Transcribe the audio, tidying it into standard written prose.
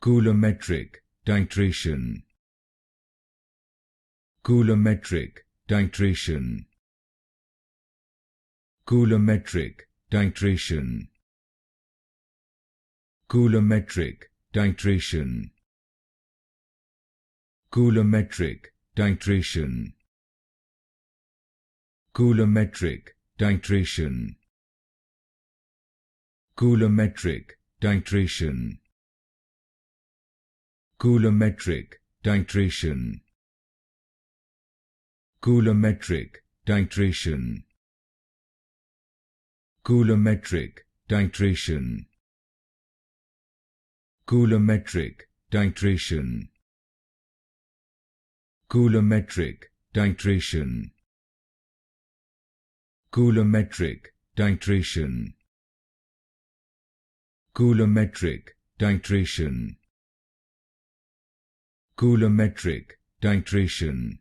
Coulometric titration. Coulometric titration. Coulometric titration. Coulometric titration. Coulometric titration. Coulometric titration. Coulometric titration. Coulometric titration. Coulometric titration. Coulometric titration. Coulometric titration. Coulometric titration. Coulometric titration. Coulometric titration. Coulometric titration.